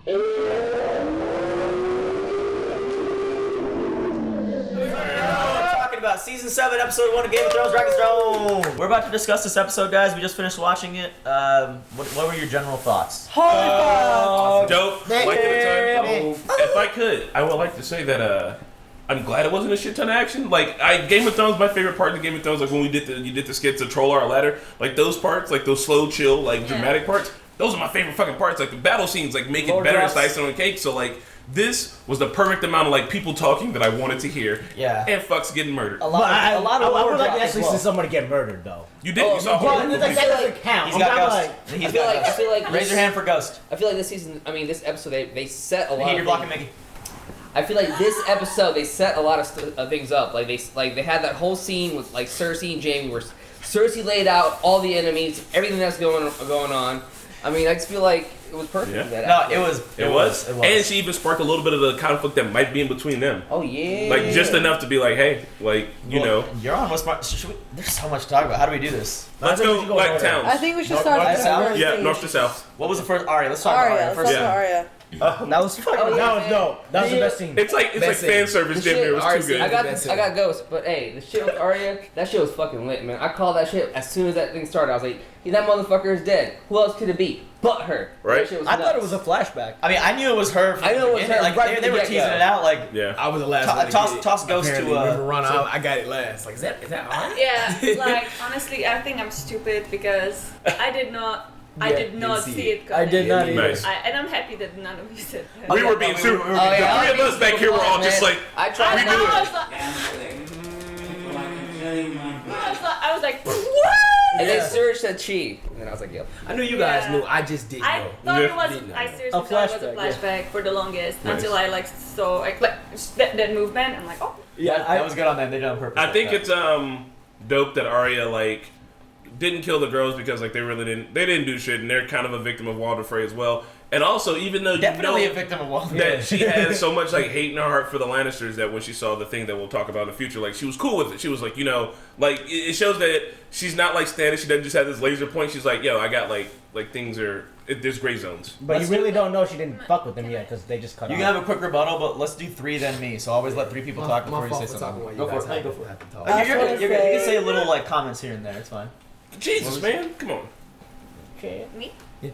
About season 7, episode 1 of Game of Thrones Dragonstone. We're about to discuss this episode, guys. We just finished watching it. What were your general thoughts? Dope. Like it if I could, I would like to say that I'm glad it wasn't a shit ton of action. Like Game of Thrones, my favorite part of Game of Thrones, like when you did the skit to troll our ladder, like those parts, like those slow, chill, like dramatic parts. Those are my favorite fucking parts. Like the battle scenes, like make it better, slicing on the cake. So like. This was the perfect amount of like people talking that I wanted to hear. Yeah. And fucks getting murdered. I would like to actually see somebody get murdered though. You did. You saw that doesn't count. He's got Ghost. I feel like raise your hand for Ghost. I feel like this season. I mean, this episode they set a lot. You're blocking Mickey. I feel like this episode they set a lot of things up. Like they had that whole scene with like Cersei and Jaime where Cersei laid out all the enemies, everything that's going on. I mean, I just feel like it was perfect. Yeah. It was. And she even sparked a little bit of the conflict that might be in between them. Oh yeah. Like just enough to be like, hey, like you know. You're on. There's so much to talk about. How do we do this? Let's go like towns. I think we should start north to south. Yeah, north to south. What was the first? Arya. Let's talk about Arya first. Arya. That was fucking. That was dope. That was the best scene. It's like fan service. Damn near. It was too good. I got Ghost, but hey, the shit with Arya, that shit was fucking lit, man. I called that shit as soon as that thing started. I was like, that motherfucker is dead. Who else could it be but her? Right. I thought it was a flashback. I mean, I knew it was her. I knew it was her. Like they were teasing it out. Like I was the last. Toss Ghost to. I got it last. Like is that Arya? Yeah. Like honestly, I think I'm stupid because I did not see it coming. I did not either. Nice. And I'm happy that none of you said that. We were being super. The three of us back here were all just like. I tried to do I was like, what? And then Serge said she. And then I was like, yep. I knew you guys knew. I just didn't know. I seriously thought it was a flashback for the longest until I like saw like that movement. I'm like, oh. Yeah, that was good on them. They did it on purpose. I think it's dope that Arya like didn't kill the girls because like they didn't do shit and they're kind of a victim of Walder Frey as well. And also, even though definitely a victim of Walder that she had so much like hate in her heart for the Lannisters that when she saw the thing that we'll talk about in the future, like she was cool with it. She was like, like it shows that she's not like Stannis. She doesn't just have this laser point. She's like, yo, I got like things there's gray zones. But you really don't know she didn't fuck with them yet because they just cut off. You can have a quick rebuttal, but let's do 3 then me. So always let 3 people talk before you say something. Go for it. You can say a little like comments here and there. It's fine. Jesus, man, come on. Okay. Me?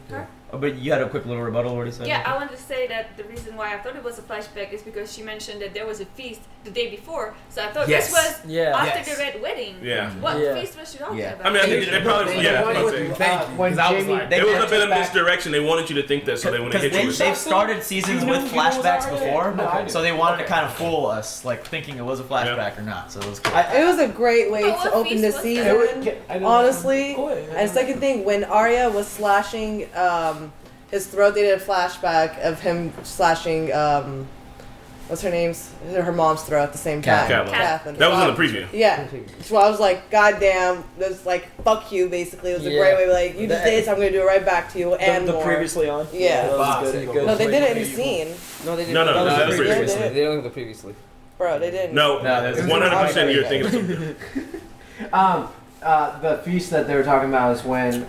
Her? But you had a quick little rebuttal. What did you say? Yeah, I wanted to say that the reason why I thought it was a flashback is because she mentioned that there was a feast the day before. So I thought this was after the Red Wedding. Yeah. What feast was she talking about? I mean, I think they probably it was a bit of misdirection. They wanted you to think that, so they want to hit you. They've started seasons with flashbacks before, so they wanted to kind of fool us, like thinking it was a flashback or not. So it was cool. It was a great way to open the season, honestly. And second thing, when Arya was slashing his throat, they did a flashback of him slashing what's her name's her mom's throat at the same time. Catelyn. That was in the preview. Yeah. So I was like, God damn, that's like fuck you basically. It was a great way, like, you just did, so I'm gonna do it right back to you and the more. previously on? Yeah. Good. No, they did it in the scene. No, they didn't. No, that was previously. They don't have the previously. Bro, they didn't. No, 100% you're thinking of something. The feast that they were talking about is when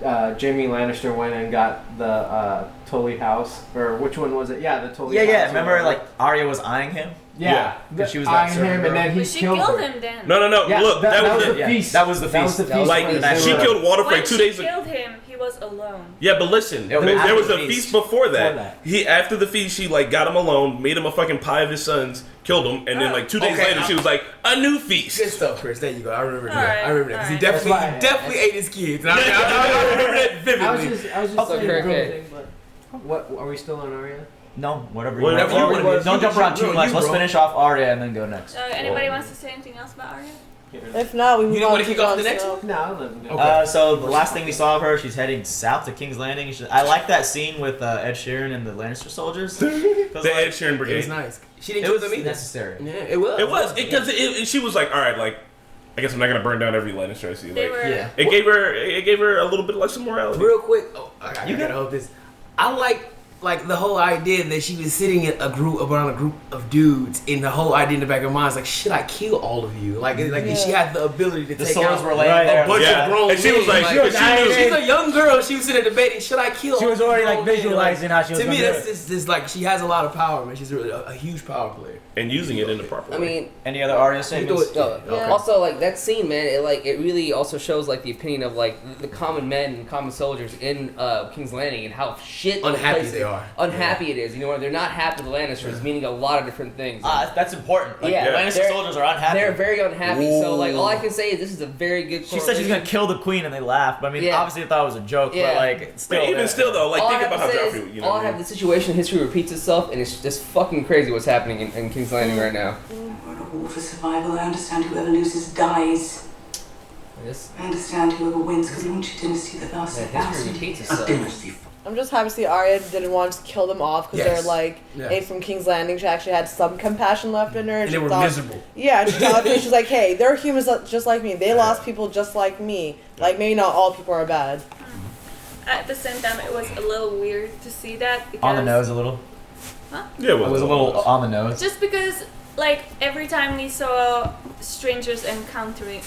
Jaime Lannister went and got the Tully house, or which one was it? Yeah, the Tully house. Yeah. Remember, like Arya was eyeing him. Yeah, because she was eyeing him, and then he killed him. him then. No. Yeah, Look, that was the feast. That was the feast. Like she killed Walder Frey 2 days ago. When she killed him, he was alone. Yeah, but listen, there was a feast before that. He after the feast, she like got him alone, made him a fucking pie of his sons, killed him, and then like 2 days later, she was like, a new feast. Good stuff, Chris. There you go. I remember that. Right, I remember that because he definitely ate his kids. And I remember that vividly. I was just saying, what are we still on Arya? No, whatever you want. Don't jump around too much. Let's finish off Arya and then go next. Anybody wants to say anything else about Arya? If not, we move on. You don't want to kick off the next Snow. one? No, I'll let So the last thing we saw of her, she's heading south to King's Landing. I like that scene with Ed Sheeran and the Lannister soldiers. The Ed Sheeran It brigade. was nice. She didn't It kill was them either. necessary. Yeah, it was. It was because she was like, all right, like I guess I'm not gonna burn down every Lannister I see. Like, Yeah. it gave her a little bit like some morality. Real quick. Oh, I gotta hold this. I like like the whole idea that she was sitting in around a group of dudes, and the whole idea in the back of her mind is like, should I kill all of you? Like she had the ability to The take swords out were laying there. a bunch of grown And she was men. like, she's a young girl. She was sitting there debating, should I kill? She was all already these like grown men? visualizing how she was To gonna me, do that's just like she has a lot of power, man. She's really a huge power player. And using it in the proper way. I mean, Any other Arya statements? no. Also, like that scene, man, it really also shows like the opinion of like the common men and common soldiers in King's Landing and how Unhappy they are. Unhappy it is. You know, they're not happy with the Lannisters, meaning a lot of different things. That's important. Like, Yeah. the Lannister soldiers are unhappy. They're very unhappy. So like, all I can say is this is a very good. She said she's gonna kill the queen, and they laughed. But I mean, obviously, I thought it was a joke. Yeah. But like, still, But even still, though, like All think I about have how to say Joffrey, is, you know. all I have the situation in history repeats itself, and it's just fucking crazy what's happening in King's Landing right now. We're in a war for survival. I understand whoever loses dies. I understand whoever wins could launch a dynasty that lasts Yeah, history 1,000 repeats years. itself. I'm just happy to see Arya didn't want to kill them off because Yes. they're like, Yes. hey, from King's Landing, she actually had some compassion left in her. And she they were thought, miserable. Yeah, and she thought, she's like, hey, they're humans just like me. They lost people just like me. Like, maybe not all people are bad. At the same time, it was a little weird to see that because on the nose a little. Huh? Yeah, It was a little on the nose. Just because, like, every time we saw strangers encountering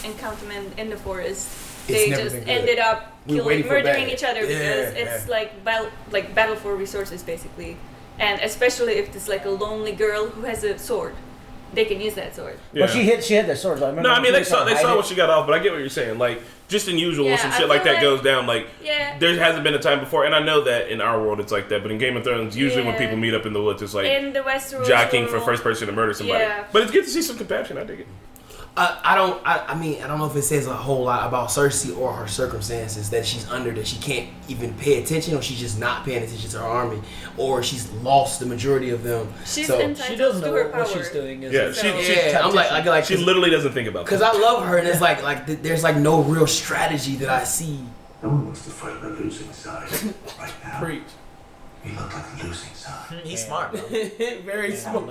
in the forest, they never just been good. ended up We're waiting for murdering bad. each other because it's like battle for resources basically, and especially if it's like a lonely girl who has a sword, they can use that sword. But she hit their swords. Like, No, I mean they saw hide it. what she got off, but I get what you're saying. Like just in usual, when Yeah, some I shit like feel that goes down, like Yeah. there hasn't been a time before, and I know that in our world it's like that. But in Game of Thrones, usually when Yeah. people meet up in the woods, it's like In the Westeros jockeying for world- first person to murder somebody. Yeah. But it's good to see some compassion. I dig it. I don't know if it says a whole lot about Cersei or her circumstances that she's under, that she can't even pay attention, or she's just not paying attention to her army, or she's lost the majority of them. She's so, entitled She doesn't to know her what power. she's doing. Is Yeah, it? she I'm like, she literally doesn't think about because that. I love her, and it's there's like no real strategy that I see. No one wants to fight on the losing side right now. Preach. You look like the losing side. He's smart, bro. Very smart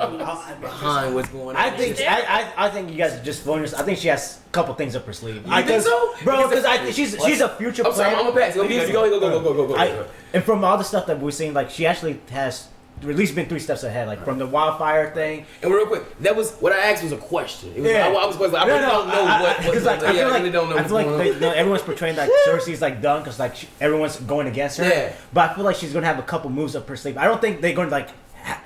behind what's going on. I think you guys are just throwing this. I think she has a couple things up her sleeve. You think so? Bro? Because I think she's a future I'm sorry, player. I'm gonna pass. Go. And from all the stuff that we've seen, like she actually has at least been 3 steps ahead. Like from the wildfire thing. And real quick, that was what I asked was a question. It was, Yeah. I was questioning. I really don't know what. Because like I feel like really don't know. I feel like everyone's portraying like Cersei's like done because like everyone's going against her. Yeah. But I feel like she's gonna have a couple moves up her sleeve. I don't think they're going to like.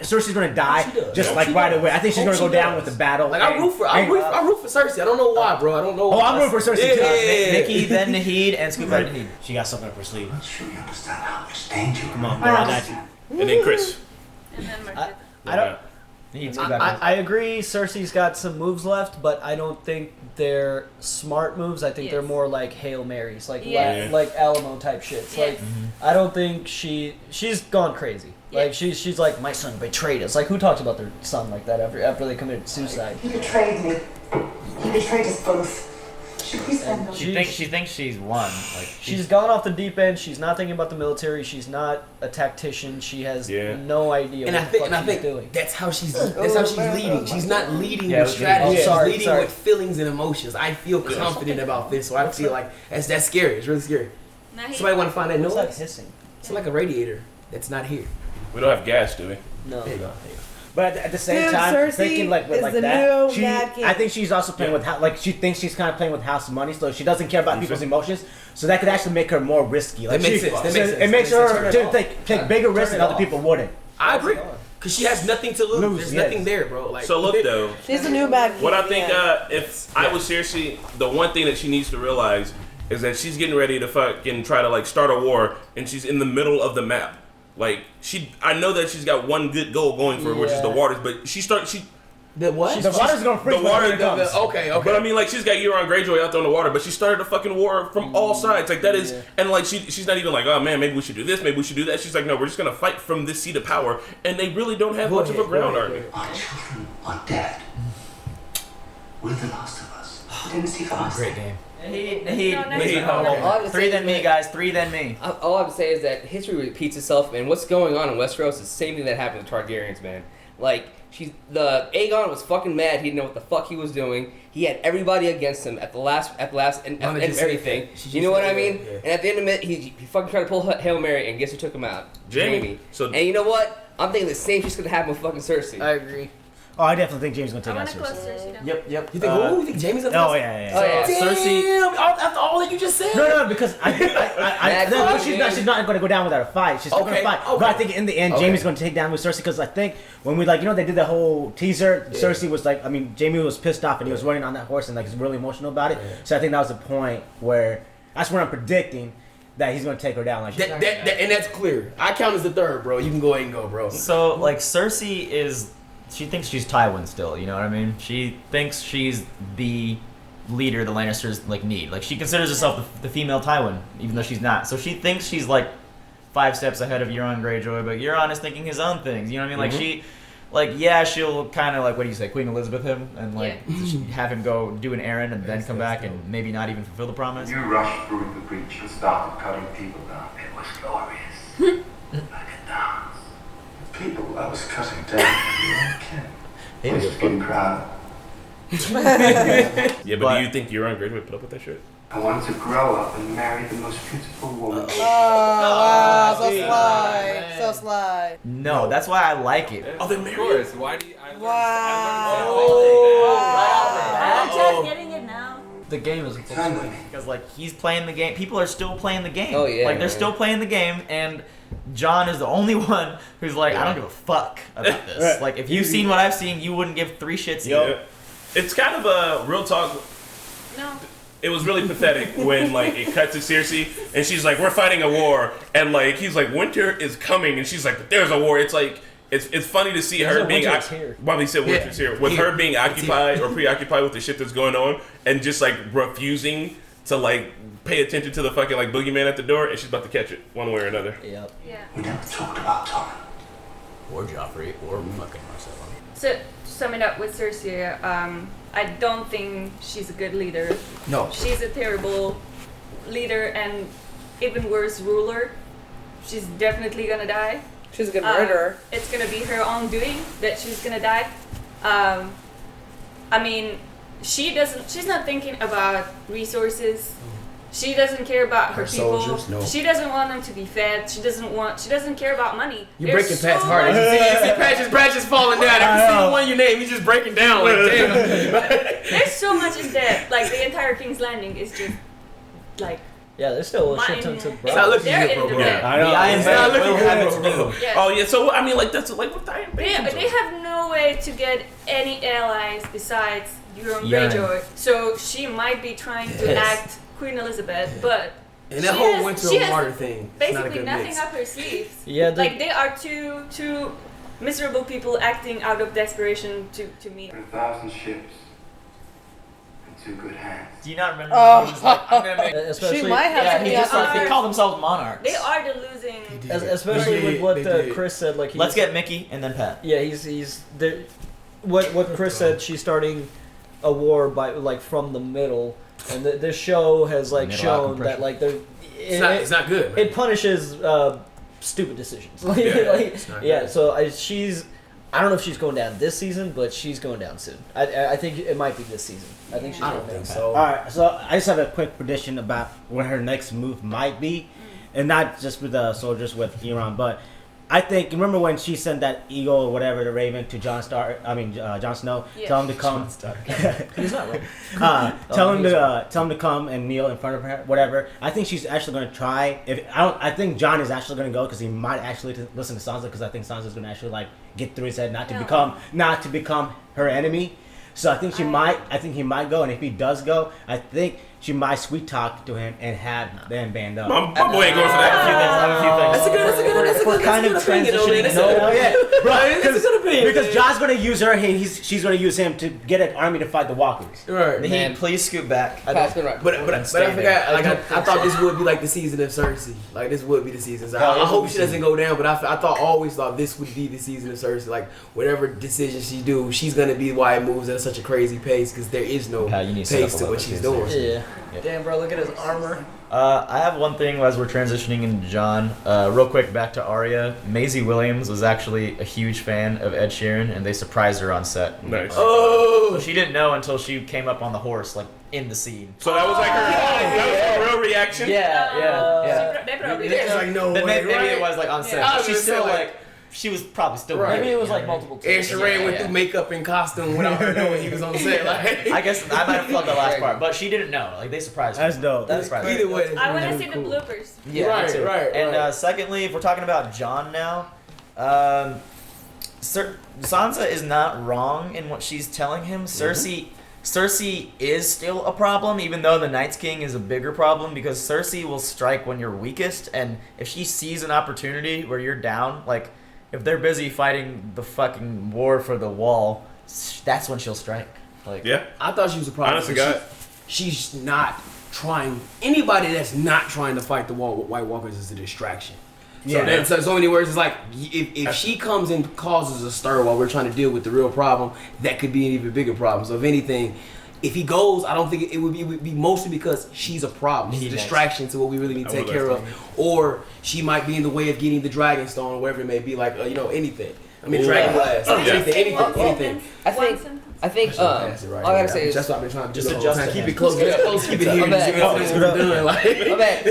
Cersei's gonna die just like right away. I think she's gonna go down with the battle. Like I root for Cersei. I don't know why, bro. I don't know. Oh, I'm rooting for Cersei too. Nikki, then Nahid, and Scoop Nahid. She got something up her sleeve. I'm not sure you understand how much danger. Come on, bro. I got you. And then Chris. And then Marquette. I don't. I agree. Cersei's got some moves left, but I don't think they're smart moves. I think Yes. they're more like Hail Marys, like Yes. like Alamo type shits. Like Yes. I don't think she's gone crazy. Like she's like, my son betrayed us. Like who talks about their son like that after they committed suicide? He betrayed me. He betrayed us both. Should we spend those? She thinks she's won. Like She's gone off the deep end. She's not thinking about the military. She's not a tactician. She has no idea And what I the fuck think she's doing. that's how she's leading. She's not leading Yeah, with strategy. She's sorry, leading sorry. with feelings and emotions. I feel confident about this, so I feel like that's scary. It's really scary. Nahid. Somebody want to find that What's that noise? hissing? It's like a radiator that's not here. We don't have gas, do we? No. There you go. But at the same Dude, time, Cersei thinking like with is like the that, new Mad King. I think she's also playing with like she thinks she's kind of playing with house money, so she doesn't care about people's emotions. So that could actually make her more risky. Like That makes she- sense. That so makes sense. It makes That makes her sense. to take bigger risks than other people wouldn't. I agree. Because she has nothing to lose. There's yes. nothing there, bro. Like, So look though, She's the new Mad King. what I think yeah. if I was Cersei, the one thing that she needs to realize is that she's getting ready to fucking try to like start a war, and she's in the middle of the map. Like I know that she's got one good goal going for her, which is the waters, but the what? The water's gonna freeze the water. when it comes. Okay. But I mean, like she's got Euron Greyjoy out there on the water, but she started a fucking war from all sides. Like that is, and like she's not even like, oh man, maybe we should do this, maybe we should do that. She's like, no, we're just gonna fight from this seat of power, and they really don't have much of a ground army. Our children are dead. We're the last of us. Dynasty for us. great game. Nahid, Nahid, All I have to say 3 is, then me, man, guys. 3 then me. All I have to say is that history repeats itself, and what's going on in Westeros is the same thing that happened to Targaryens, man. Like Aegon was fucking mad. He didn't know what the fuck he was doing. He had everybody against him at the last, and everything. You know what I mean? Yeah. And at the end of it, he fucking tried to pull Hail Mary, and guess who took him out? Jaime. And you know what? I'm thinking the same shit's gonna happen with fucking Cersei. I agree. Oh, I definitely think Jaime's gonna take out Cersei. Yep. You think who? You think Jaime's gonna? Oh yeah. Damn, Cersei. after all that you just said. No, because she's not going to go down without a fight. She's still going to fight. But I think in the end, Jaime's going to take down with Cersei because I think when we they did the whole teaser, Cersei was like, Jaime was pissed off and he was running on that horse and he's really emotional about it. Yeah. So I think that was the point where that's what I'm predicting. That he's gonna take her down and that's clear. I count as the third, bro. You can go ahead and go, bro. So Cersei she thinks she's Tywin still. You know what I mean? She thinks she's the leader the Lannisters need. Like she considers herself the female Tywin, even though she's not. So she thinks she's 5 steps ahead of Euron Greyjoy, but Euron is thinking his own things. You know what I mean? Like she'll kind of what do you say, Queen Elizabeth him, and have him go do an errand and then come back and maybe not even fulfill the promise. You rushed through the breach and started cutting people down. It was glorious. Like a dance. The people I was cutting down, was getting crowded. Yeah, but do you think Euron Greyjoy would put up with that shit? I wanted to grow up and marry the most beautiful woman. Oh, wow, so sly. No, that's why I like it. Oh, they're married? Why do you... I'm just getting it now. The game is because he's playing the game. People are still playing the game. Oh yeah. They're still playing the game, and Jon is the only one who's I don't give a fuck about this. If you've seen what I've seen, you wouldn't give 3 shits. Yeah. It's kind of a real talk. No. It was really pathetic when it cut to Cersei and she's like, "We're fighting a war," and he's like, "Winter is coming," and she's like, "But there's a war." It's it's funny to see her being he said winter's here with her being occupied or preoccupied with the shit that's going on and just refusing to pay attention to the fucking boogeyman at the door, and she's about to catch it one way or another. Yep. Yeah. We never talked about Tom or Joffrey or fucking Marcella. So to sum it up with Cersei, I don't think she's a good leader. No. She's a terrible leader and even worse ruler. She's definitely gonna die. She's a good murderer. It's gonna be her own doing that she's gonna die. She's not thinking about resources. She doesn't care about her people. Soldiers, no. She doesn't want them to be fed. She doesn't care about money. You're breaking Pat's heart. You see Pat's just falling down. Every single one you name, he's just breaking down. Damn. There's so much in that. The entire King's Landing is just yeah, there's still a shit ton to It's not looking good, bro. It's not looking good. Oh yeah, so that's with Diane. They have no way to get any allies besides Euron Greyjoy. So she might be trying to act Queen Elizabeth, but and that whole Winter Martyr thing, basically nothing up her sleeves. Yeah, they are two miserable people acting out of desperation to meet. 1,000 ships in 2 good hands. Do you not remember? I'm gonna make, especially, she might have they call themselves monarchs. They are the losing. Especially with what Chris said, let's get Mickey and then Pat. Yeah, he's there. What Chris said, she's starting a war by from the middle. And this show has shown that it's not good. Man. It punishes stupid decisions. So I don't know if she's going down this season, but she's going down soon. I think it might be this season. I think she's going down. So. All right, so I just have a quick prediction about what her next move might be, and not just with the soldiers with Euron, but I think, remember when she sent that eagle or whatever, the raven, to Jon Snow, tell him to come. He's not right. Tell him to come and kneel in front of her, whatever. I think she's actually going to try. I think Jon is actually going to go because he might actually listen to Sansa, because I think Sansa's going to actually get through his head not to become her enemy. So I think he might go, and if he does go, I think she might sweet talk to him and have them band up. My boy ain't going for that. That's a good. Kind of transitioning. Because Jon's gonna use her, and she's gonna use him to get an army to fight the Walkers. Right. Man, please scoot back. But I forgot. I thought this would be the season of Cersei. This would be the season. So I hope she doesn't go down. But I always thought this would be the season of Cersei. Whatever decision she do, she's gonna be why it moves at such a crazy pace, because there is no pace to what she's doing. Yeah. Damn, bro, look at his armor. I have one thing as we're transitioning into John. Real quick, back to Arya. Maisie Williams was actually a huge fan of Ed Sheeran, and they surprised her on set. Nice. Oh! So she didn't know until she came up on the horse, like, in the scene. So that was like her real reaction? Yeah. They probably It's like, no way, Maybe right? it was, like, on set. Yeah. But she's still, like... She was probably still Right. Maybe it was like multiple Ed takes. Sheeran went through makeup and costume without her knowing he was on set. Like, I guess I might have felt the last part, but she didn't know. Like, they surprised her. That's dope. They surprised her. either way, I want to it's see cool. the bloopers. Yeah, Right, me too. right, And right. secondly, if we're talking about John now, Sansa is not wrong in what she's telling him. Cersei is still a problem, even though the Night's King is a bigger problem, because Cersei will strike when you're weakest, and if she sees an opportunity where you're down, like, if they're busy fighting the fucking war for the wall, that's when she'll strike. Like, Yeah. I thought she was a problem. Honestly, but God. she's not trying. Anybody that's not trying to fight the wall with White Walkers is a distraction. Yeah. So many words. It's like if she comes and causes a stir while we're trying to deal with the real problem, that could be an even bigger problem. So if anything, if he goes, I don't think it would be mostly because she's a problem. She's a distraction to what we really need to take care of. Or she might be in the way of getting the Dragonstone or whatever it may be, like, anything. I mean, Dragon Glass, anything. I think all I gotta say is that's what I've been trying to do. Just the whole adjust time. it. Keep it close. Keep it here.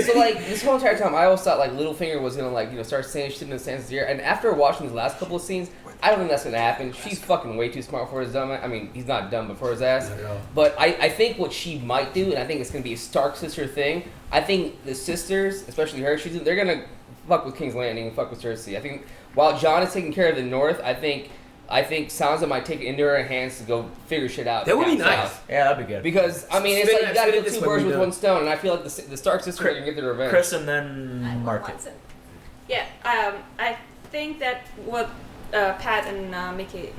So like this whole entire time, I always thought like Littlefinger was gonna start saying shit in Sansa's ear, and after watching these last couple of scenes, I don't think that's gonna happen. She's fucking way too smart for his dumb. I mean, he's not dumb, but for his ass. But I think what she might do, and I think it's gonna be a Stark sister thing. I think the sisters, especially her, they're gonna fuck with King's Landing and fuck with Cersei. I think while Jon is taking care of the North, I think Sansa might take it into her hands to go figure shit out. That would be down nice. south. Yeah, that'd be good. Because I mean, it's like you gotta kill two birds with one stone, and I feel like the Stark sisters are gonna get their revenge. Chris and then Mark. Yeah, I think that what Pat and Mickey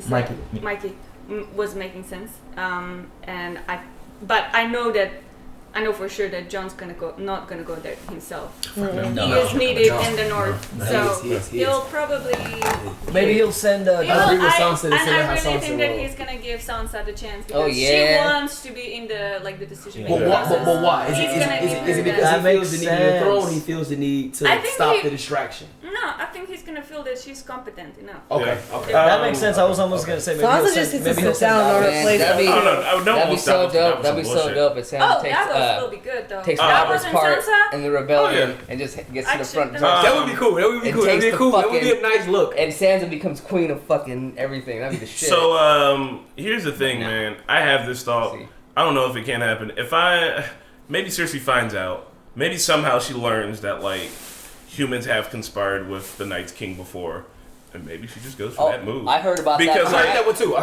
said, Mikey was making sense. But I know for sure that John's not gonna go there himself. He is needed in the north, so he'll probably. Maybe he'll send. I really think that he's gonna give Sansa the chance because she wants to be in the decision making process. But why? Is it because he feels the need of the throne? He feels the need to stop the distraction. No, I think he's gonna feel that she's competent enough. Okay. That makes sense. I was almost gonna say maybe Sansa just needs to sit down and replace. That'd be so dope. That'd be so dope. It sounds that will be good though. Takes Robert's part in the rebellion and just gets to the front. That would be cool. That would be cool. That would be a nice look. And Sansa becomes queen of fucking everything. That'd be the shit. So here's the thing, man. I have this thought. I don't know if it can happen. Maybe Cersei finds out. Maybe somehow she learns that humans have conspired with the Night's King before. And maybe she just goes for that move. I heard about that. I heard that one too.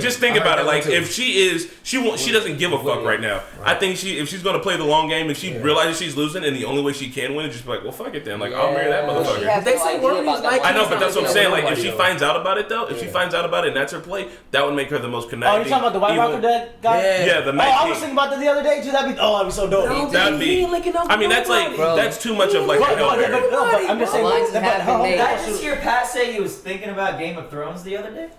Just think about it. If she doesn't give a fuck right now. Right. I think if she's gonna play the long game, if she realizes she's losing, and the only way she can win is just be like, well, fuck it then. I'll marry that motherfucker. They say I know, but that's what I'm saying. If she finds out about it though, if she finds out about it and that's her play, that would make her the most conniving. Oh, you talking about the White Walker dead guy? Yeah, the Night King. I was thinking about that the other day too. That'd be so dope. That'd be. I mean, that's too much of like. I'm just saying. Did I just hear Pat say he was thinking about Game of Thrones the other day?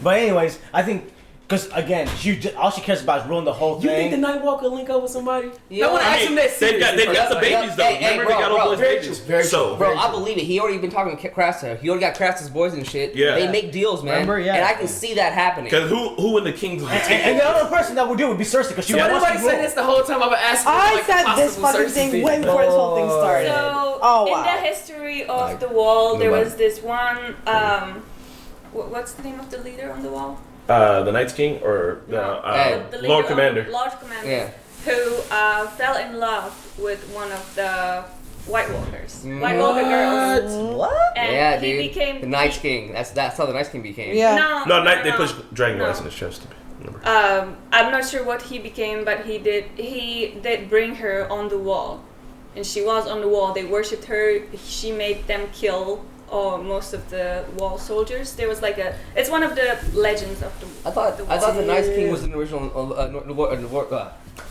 But anyways, I think because again, all she cares about is ruining the whole thing. You think the Night Walker link up with somebody? Yeah, I want to ask him that. They've got the babies though. Remember they got all those babies. Very true. Bro, I believe it. He already been talking to Craster. He already got Craster's boys and shit. Yeah. They make deals, man. Remember? Yeah. And I can see that happening. Because who in the Kings of the And the other person that would do would be Cersei because she wants to everybody rule. said this the whole time. I've been asking. I said this fucking thing way before this whole thing started. So, in the history of the wall, there was this one. What's the name of the leader on the wall? The Night's King or the Lord Commander? Lord Commander, who fell in love with one of the White Walkers, White Walker girls. What? And he became the Night's King. That's how the Night's King became. Yeah. No, They pushed Dragon Glass in his chest. I'm not sure what he became, but he did bring her on the wall, and she was on the wall. They worshipped her. She made them kill most of the wall soldiers. There was it's one of the legends of the. I thought the Night's King was the original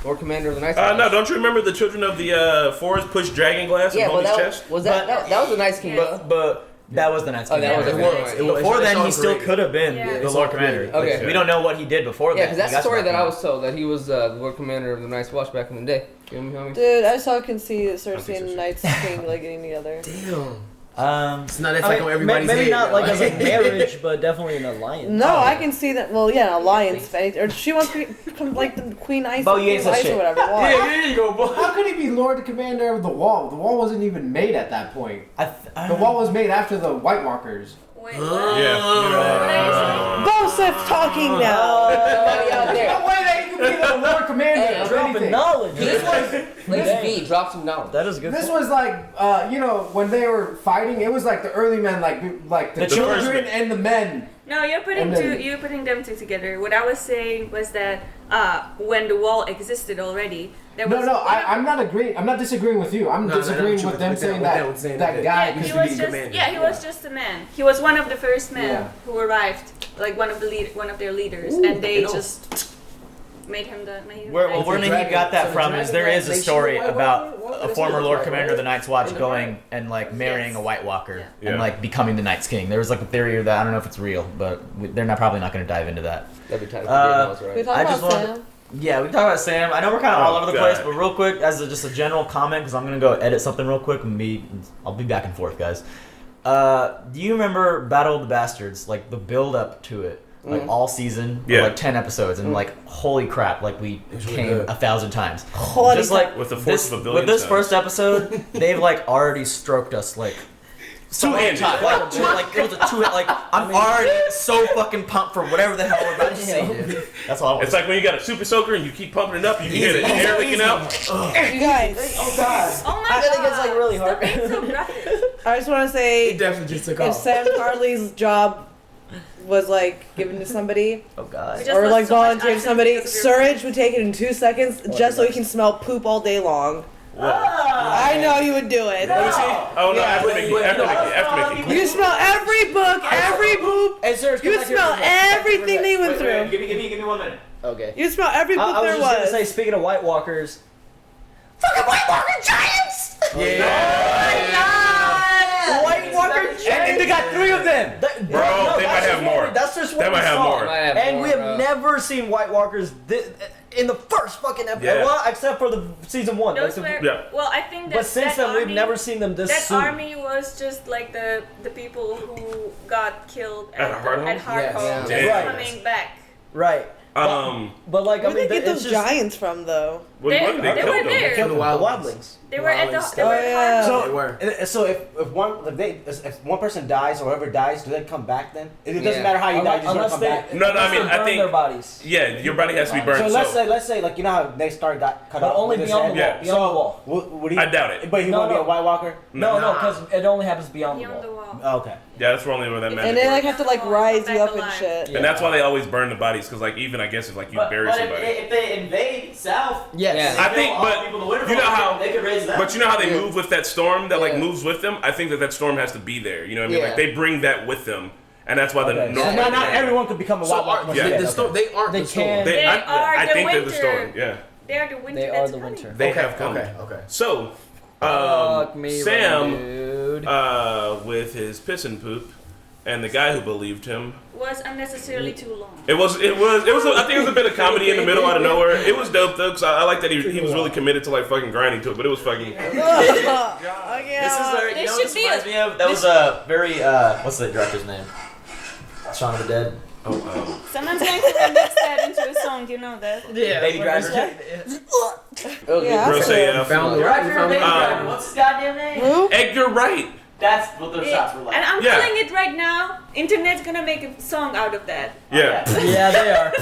Lord Commander of the Night's King. No, don't you remember the children of the forest pushed Dragon Glass upon his chest? That was the Night's King, but That was the Night's King. that was the King. Before then, he still could have been the Lord Commander. Okay. We don't know what he did before that. Yeah, because that's the story that I was told, that he was the Lord Commander of the Night's Watch back in the day. You know me? Dude, I saw Cersei and the Night's King like getting together. Damn. It's not like on everybody's maybe head. not like as a marriage, but definitely an alliance. No, I can see that. Well, yeah, an alliance. Or she wants to become like the Queen Ice, or whatever. Why? Yeah, there you go. But how could he be Lord Commander of the Wall? The Wall wasn't even made at that point. The Wall was made after the White Walkers. Wait, Bosef's talking now. No way that he could be the Lord Commander of dropping anything. knowledge. Let's drop some knowledge. That is good. This was like, when they were fighting, it was like the early men, like the children and the men. No, you're putting them two together. What I was saying was that when the wall existed already, there was I'm not agreeing. I'm not disagreeing with you. I'm disagreeing with them saying that guy. He was just a man. He was one of the first men who arrived, like one of their leaders, and they just made him the. Where he got that from is there is a story about a former Lord Commander of the Night's Watch going and like marrying a White Walker and like becoming the Night's King. There was like a theory of that. I don't know if it's real, but they're probably not going to dive into that. That'd be tight. We talk about Sam. Yeah, we talk about Sam. I know we're kind of all over the place, but real quick, as just a general comment, because I'm gonna go edit something real quick, and I'll be back and forth, guys. Do you remember Battle of the Bastards? Like the build up to it, like all season, like 10 episodes, and like holy crap, like we came 1,000 times. Just like with the force of a billion. With this first episode, they've like already stroked us like. Two-handed. Like it was a two-hand. Like I'm already so fucking pumped for whatever the hell we're about to see, dude. That's all I want. It's like when you got a super soaker and you keep pumping it up, you can hear the air leaking out. You guys. Oh god. Oh my I think it's like really hard. I just want to say, It definitely just took if off. Sam Harley's job was like given to somebody, Oh god. or like volunteered to somebody, Surge would take it in 2 seconds just so he can smell poop all day long. I know you would do it. Oh no! After Mickey. You smell every book, every poop. You would smell everything they went through. Give me 1 minute. Okay. You smell every book I was there just gonna was. say, speaking of White Walkers, Fucking White Walker Giants! White Walker Giants. And they got 3 of them. Bro, they might have more. That's just what They we might have saw. more. And we have never seen White Walkers in the first fucking episode. Yeah. Well, except for the season 1. Those were, well, I think that. But since then, we've army, never seen them this that soon. army was just like the people who got killed At Hardhome Yes. coming back. Right. But like, Where I mean, did they get those it's giants from, though? They were They there. killed the wildlings. They were at the. They Oh, were at yeah. Hardhome. So if one person dies or whoever dies, do they come back then? It doesn't matter how you die, you just Unless come they, back. No, I mean, I burn think their bodies. Yeah, your body has to be burned. So let's say like you know how they got cut But off. only with his beyond the head? wall. Beyond the wall. Would he, I doubt it. But he won't be a White Walker. No, because it only happens beyond the Beyond the wall. wall. Oh, okay. Yeah, that's only where that magic And they like works. have to like rise you up and alive. shit. And that's why they always burn the bodies, because like even I guess if like you bury somebody. If they invade South, Yes. I think, but you know how they could raise that. But you know how they move with that storm that like moves with them. I think that storm has to be there. You know what I mean? Like they bring that with them, and that's why the So normal. not everyone could become a White Walker. Yeah. The storm, they aren't the storm. They are I the think they're the winter. storm. Yeah. They are the winter. They are that's the coming. winter. They have come. Okay. So, Fuck me, Sam, dude. with his piss and poop, and the guy who believed him. Was unnecessarily too long. It was. I think it was a bit of comedy in the middle out of nowhere. It was dope though, because I like that he was really committed to like fucking grinding to it. But it was fucking. This is you know what this reminds me of? That was a very what's the director's name? Shaun of the Dead. Someone's going to remix that into a song. You know that. Yeah. Baby Driver. Yeah. Gross AF. What's his goddamn name? Who? Edgar Wright. That's what those shots were like. And I'm telling it right now. Internet's gonna make a song out of that. Yeah. Yeah, they are.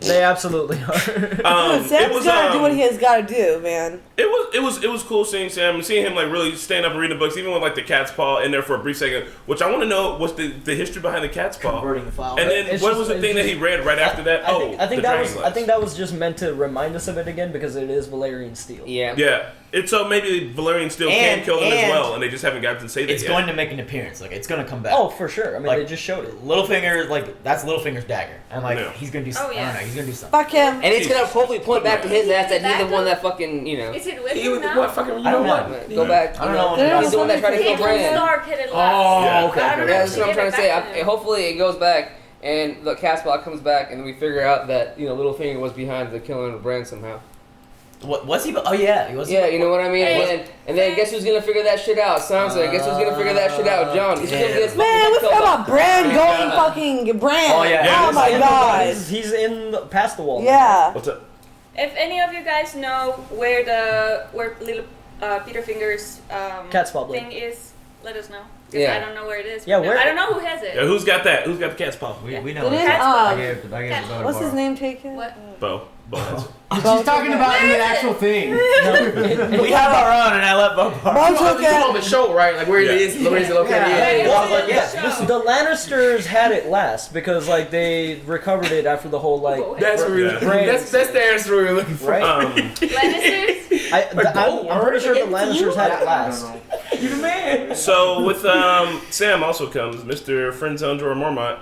They absolutely are. Sam's gotta do what he has gotta do, man. It was cool seeing Sam and seeing him like really stand up and read the books, even with like the cat's paw in there for a brief second. Which I want to know what's the history behind the cat's paw. Converting the file. And then It's what just- was the it's thing that just- he read right after that? I think the that was. dragon I think that was just meant to remind us of it again because it is Valerian steel. Yeah. Yeah. It's so maybe Valerian still can And- kill them as and well, and they just haven't gotten to say that It's yet. going to make an appearance. Like it's going to come back. Oh, for sure. I mean, Like, they just showed it. Littlefinger, like that's Littlefinger's dagger, and like Yeah. he's gonna do. Oh, I yeah. don't know. He's gonna do something. Fuck him. And it's gonna hopefully point back to his ass that he's the one that fucking, you know. Is it with He him was now? what fucking? I don't know. Go back. I don't know. There's He's the one that tried to kill Caitlyn Bran. Stark hit it last. Yeah. okay. I don't know Yeah, if that's she what I'm gave trying it to say. back to him. Hopefully it goes back and the Catspaw comes back and we figure out that, you know, Littlefinger was behind the killing of Bran somehow. What was he? Oh yeah, he was. Yeah, you know what I mean? Hey. And then guess who's gonna figure that shit out? Sansa. Guess who's gonna figure that shit out? John. Guess who's gonna get his Man, we fucking forgot head about Bran going fucking Bran. Oh yeah. Yeah, Oh my god. He's in past the wall. Yeah. What's up? If any of you guys know where little Peter Finger's Catspaw blade. thing is, let us know. 'Cause Yeah. I don't know where it is. Yeah, right now. where- I don't know who has it. Yeah, who's got that? Who's got the cat's paw? We know. Didn't, it. I gave Bo what's to his borrow. name taken? What? Bo. She's talking about in the actual thing. We have our own, and I let Bo borrow. Bo took It's on it. the show, right? Like where it is located. Where Well, is like, it? yeah, Show. the Lannisters had it last because like they recovered it after the whole like That's what we Yeah. Brand- that's the answer we were looking for. right. Lannisters? I'm pretty sure the Lannisters had it last. You the man. So with Sam also comes Mr. Friendzone Jorah Mormont,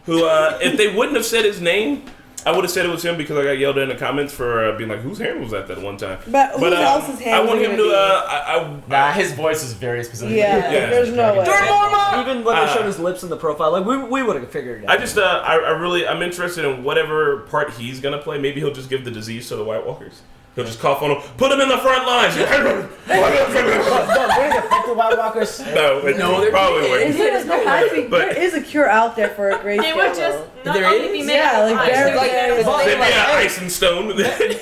who if they wouldn't have said his name, I would have said it was him because I got yelled at in the comments for being like, whose hand was that one time? But who else's hand I was want it him gonna to. Nah, his voice is very specific. Yeah, Yeah. there's no way. Even when they showed his lips in the profile, like we would have figured it out. I just I'm interested in whatever part he's gonna play. Maybe he'll just give the disease to the White Walkers. He'll just cough on them, put them in the front lines. Wouldn't it affect the White Walkers? No, they're probably Is wouldn't. there, I think But- there is a cure out there for a great They would just not There only is? be made Yeah, of like ice, very, they would- very- But- Maybe like, hey, ice and stone.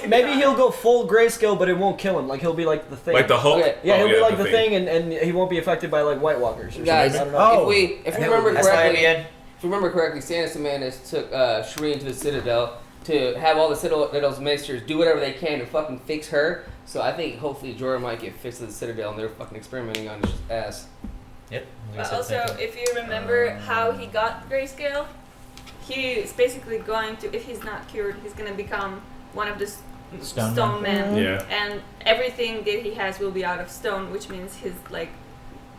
maybe he'll go full grayscale, but it won't kill him. Like he'll be like the thing. Like the Hulk. Okay. yeah, he'll Oh, be like the thing, and he won't be affected by like White Walkers. Or Guys, something. I don't know. Oh. if we remember That's why correctly, Ian. if you remember correctly, Stannis and Manus took Shireen to the Citadel to have all the Citadel's ministers do whatever they can to fucking fix her. So I think hopefully Jorah might get fixed at the Citadel and they're fucking experimenting on his ass. Yep. But also, if you remember how he got grayscale, he is basically going to, if he's not cured, he's going to become one of the Stone stone men. Yeah. And everything that he has will be out of stone, which means his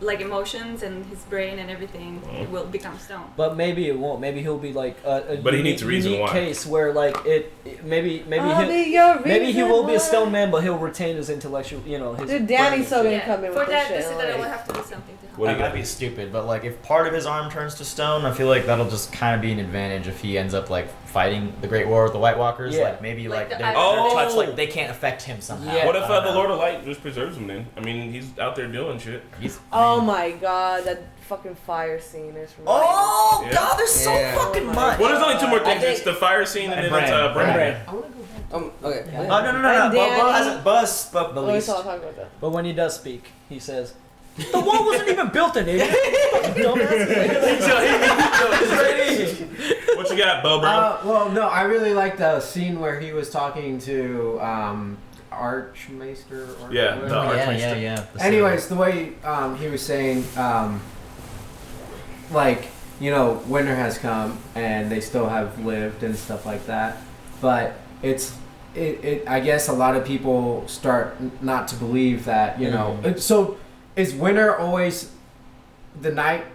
like emotions and his brain and everything will become stone. But maybe it won't. Maybe he'll be like a But he needs a reason unique why. case where like maybe I'll be your maybe he will be a reason stone why. man, but he'll retain his intellectual, his. Dude, Danny's brain. so gonna Yeah. come in For with that, this the shit. Citadel will Like, have to do something to help. What do That you might got? be stupid, but like if part of his arm turns to stone, I feel like that'll just kind of be an advantage if he ends up like fighting the Great War with the White Walkers. Yeah. Like maybe Like like the their Iron touch, Man. like they can't affect him somehow. Yeah. What if I don't the know. Lord of Light just preserves him then? I mean, he's out there doing shit. oh my god, that fucking fire scene is. Oh Yeah. God, there's so Yeah. fucking Oh my much. Well, there's only two more things. think- It's the fire scene and then Bran. it's Bran. Bran. Okay. Oh no. And Bo Danny- hasn't. Buzz spoke the Oh, we least. saw talk about that. But when he does speak, he says, "The wall wasn't even built in it." What you got, Bo, bro? Well, no, I really like the scene where he was talking to Archmaester. Or Yeah, whatever. the Archmaester. Yeah. Anyways, the way he was saying, winter has come and they still have lived and stuff like that, but I guess a lot of people start not to believe that, So is winter always the Night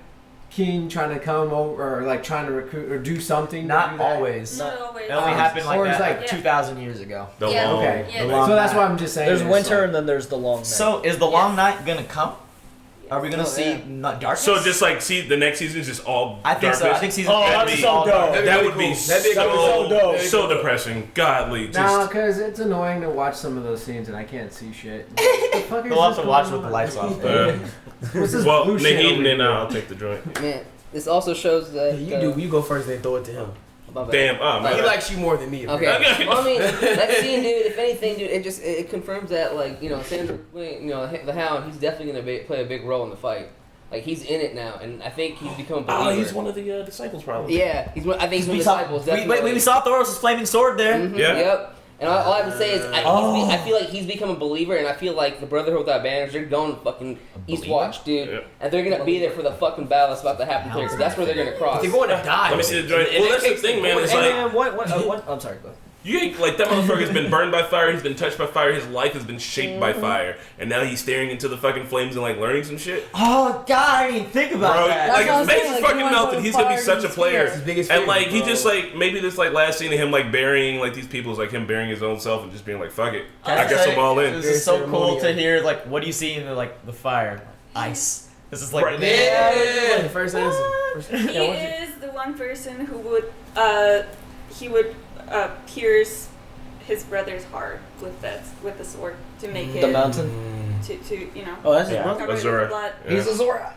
King trying to come over, or like trying to recruit or do something? to Not do that? always. Not always. It only happened like Or it's that like- 2,000 years ago. The Yeah. long. Okay, Yeah. the long- so that's what I'm just saying. There's is, winter like- and then there's the long night. So is the long Yes. night gonna come? Are we gonna Oh, see yeah. not darkness? So just like see the next season is just all. I think so. I darkness? think season. that'd that'd be be so dope. That would be That'd be so dope. so depressing. Godly. Just No, because it's annoying to watch some of those scenes and I can't see shit. What the fuck is We'll have this to watch going with the on? lights off. What's this well, blue shit Naheed over and then here? I'll take the joint. Man, this also shows that. You go first, then throw it to him. My bad. Damn. Oh, My He man. likes you more than me. Okay. Okay. Well, I mean, that scene, dude. If anything, dude, it confirms that Sandor, the Hound, he's definitely gonna play a big role in the fight. Like he's in it now, and I think he's become a believer. Oh, he's one of the disciples, probably. Yeah, I think he's one We of the saw, disciples. we Definitely. saw Thoros' flaming sword there. Mhm, Yeah. Yep. And all I have to say is, I feel like he's become a believer, and I feel like the Brotherhood Without Banners, they're going to fucking Eastwatch, dude. Yep. And they're going to be there for the fucking battle that's about to happen because that's where they're going to cross. They're going to die. Let me see the joint. Well, that's the thing, man. It's And like then what? I'm sorry, go ahead. You ain't like that motherfucker's been burned by fire. He's been touched by fire. His life has been shaped by fire, and now he's staring into the fucking flames and like learning some shit. Oh God, I didn't even think about that. Like That's his what I face was is saying, fucking like, melted. He's gonna be such a player. His biggest And fear, like he bro. just like maybe this like last scene of him like burying like these people is like him burying his own self and just being like fuck it. I guess I'm all in. This is so cool to hear. Like, what do you see in the fire? Ice. This is like Right. Yeah. First answer. He is the one person who would pierce his brother's heart with the sword to make The it mountain. to you know. Oh, that's his Yeah. brother. cover Azura. the blood. Yeah. He's a Zora.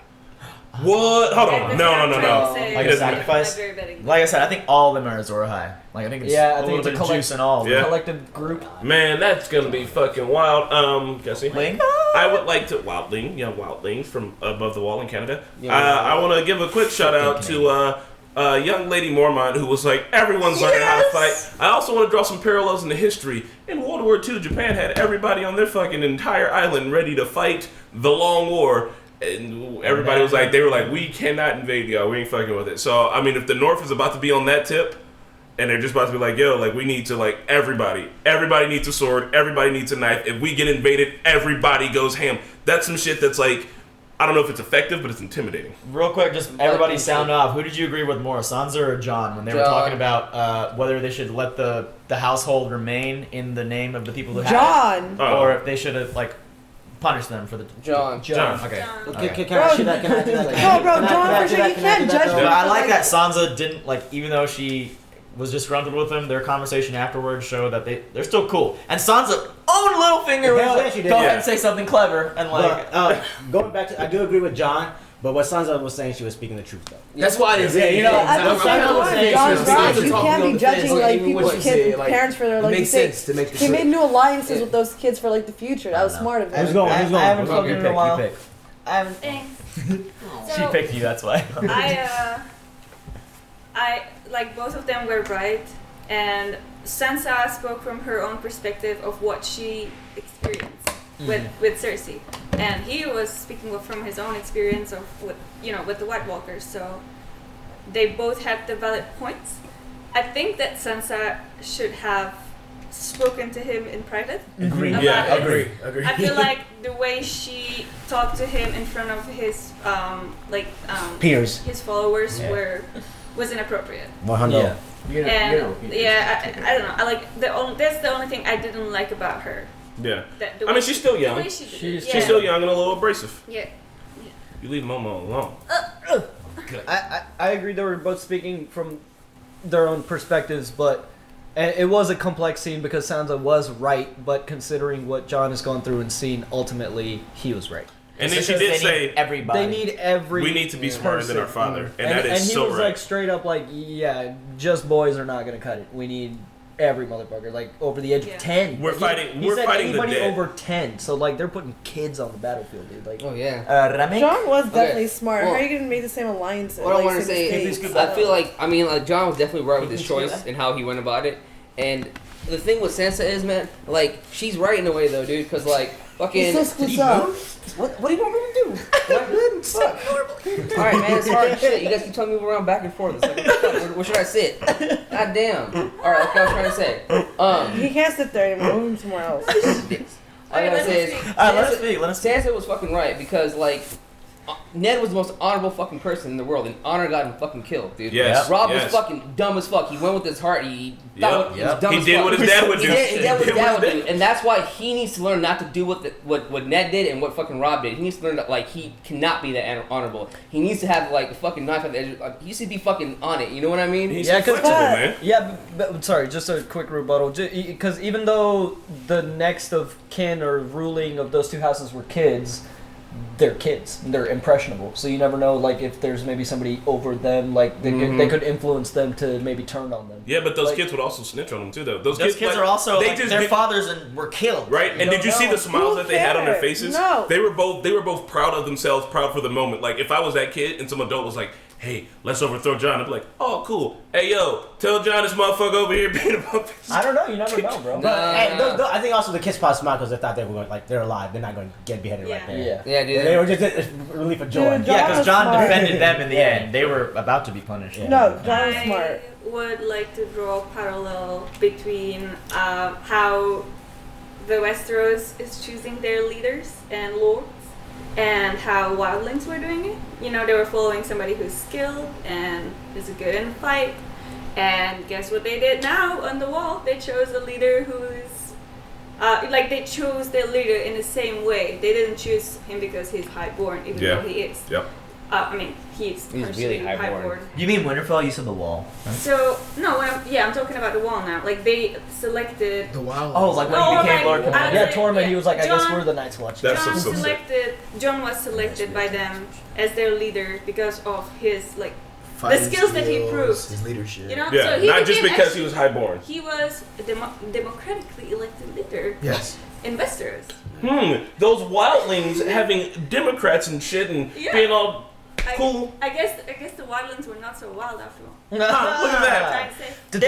What? Hold And on. that's No. what I'm trying to say. Like a At sacrifice? the very beginning. Like I said, I think all of them are Azor High. Like I think it's Yeah, I a think little it's a bit of juice in all. Of Yeah. them. Collective group. Man, that's gonna be fucking wild. Jesse. Ling? I would like to Wildling from Above the Wall in Canada. Yeah. I want to give a quick shout out to young lady Mormont who was like, everyone's learning how to fight. I also want to draw some parallels in the history. In World War II, Japan had everybody on their fucking entire island ready to fight the Long War. And everybody was like, they were like, we cannot invade y'all. We ain't fucking with it. So, I mean, if the North is about to be on that tip, and they're just about to be like, yo, like, we need to, like, everybody needs a sword, everybody needs a knife. If we get invaded, everybody goes ham. That's some shit that's, like, I don't know if it's effective, but it's intimidating. Real quick, just everybody sound off. Who did you agree with more, Sansa or John, when they were talking about whether they should let the household remain in the name of the people who John. have it, or if they should have, like, punished them for the... John. Okay. John. Can I do that? Can I do that? No, bro, John, for sure, you can't judge No, me. I like that Sansa didn't, like, even though she was disgruntled with him, their conversation afterwards showed that they're still cool. And Sansa, own little finger was Hell like, yeah, she did. go ahead Yeah. and say something clever. And, like... But, going back to, I do agree with John, but what Sansa was saying, she was speaking the truth though. That's why I didn't say. you know, At the same time, John's right. You can't be judging like people's kids, parents for their like. It makes sense to make the He made new alliances with those kids for like the future. That was smart of him. Who's going? Who's going? I haven't You spoken pick, in a while. you pick. I haven't. Thanks. She picked you, that's why. I like both of them were right, and Sansa spoke from her own perspective of what she experienced with Cersei, and he was speaking from his own experience of with the White Walkers. So they both had the valid points. I think that Sansa should have spoken to him in private. Agree. about Yeah, it. Agree. I feel like the way she talked to him in front of his Peers. his followers was inappropriate. 100. Yeah. And I don't know. I like that's the only thing I didn't like about her. Yeah. That, the I mean, way she's still the young. way she did it. She's still young and a little abrasive. Yeah. You leave Momo alone. I agree they were both speaking from their own perspectives, but it was a complex scene because Sansa was right, but considering what John has gone through and seen, ultimately, he was right. And then she did say, everybody. They need every we need to be smarter than our father. And that is he so was right. like straight up like, yeah, just boys are not going to cut it. We need every motherfucker, like over the age of 10. We're Like, fighting- he we're said fighting the anybody dead. over 10. So like they're putting kids on the battlefield, dude. Like, Oh yeah. Ramek? John was definitely Okay. smart. Well, How are you gonna make the same alliance? What I want to say is, is, I feel like John was definitely right with his choice and how he went about it. And the thing with Sansa is, man, like she's right in a way though, dude, because like fucking. What do you want me to do? What? Fuck. All right, man, it's hard as shit. You guys keep telling me to move around back and forth. It's like, where should I sit? God damn. All right, that's what I was trying to say. He can't sit there anymore. Move him somewhere else. All I gotta say is, let us Sansa was fucking right because like. Ned was the most honorable fucking person in the world, and honor got him fucking killed, dude. Yes, Rob yes. was fucking dumb as fuck. He went with his heart. He thought he was dumb He as did fuck. what his dad would do. He did what his dad would He do, and that's why he needs to learn not to do what Ned did and what fucking Rob did. He needs to learn that like he cannot be that honorable. He needs to have like a fucking knife at the edge. Like, he should be fucking on it. You know what I mean? He's flexible, man. Yeah, but sorry, just a quick rebuttal. Because even though the next of kin or ruling of those two houses were kids, they're kids. They're impressionable. So you never know, like, if there's maybe somebody over them, like, they could influence them to maybe turn on them. Yeah, but those Like- kids would also snitch on them, too, though. Those kids like, are also, they like, just their did- fathers were killed. Right? And did you see the smiles that they had on their cares? faces? No. They were both proud of themselves, proud for the moment. Like, if I was that kid and some adult was like, hey, let's overthrow John. I'd be like, oh, cool. Hey, yo, tell John this motherfucker over here being a puppet. I don't know. You never know, bro. But hey, I think also the kids probably smiled because they thought they were going, like, they're alive. They're not going to get beheaded right there. Yeah, dude. They were just relief of joy. Dude, Yeah, because John smart. defended them in the end. They were about to be punished. No, John was smart. I would like to draw a parallel between how the Westeros is choosing their leaders and lords and how wildlings were doing it. You know, they were following somebody who's skilled and is good in the fight. And guess what they did now on the wall? They chose a leader who's they chose their leader in the same way. They didn't choose him because he's highborn, even though he is. Yep. I mean, he's really highborn. You mean Winterfell? You said the wall. Right? So no, I'm talking about the wall now. Like they selected The wild. Oh, like when he became Lord Commander. Yeah, Tormund. He was like, I guess John- we're the Night's Watch. That's John so John was selected by them as their leader because of his the Fighting skills that he proved. his leadership. You know, Yeah, so he not just became because he was highborn. He was a democratically elected leader. Yes. In Westeros. Those wildlings having Democrats and shit and being all cool. I guess the wildlings were not so wild after all. Look at that. Trying to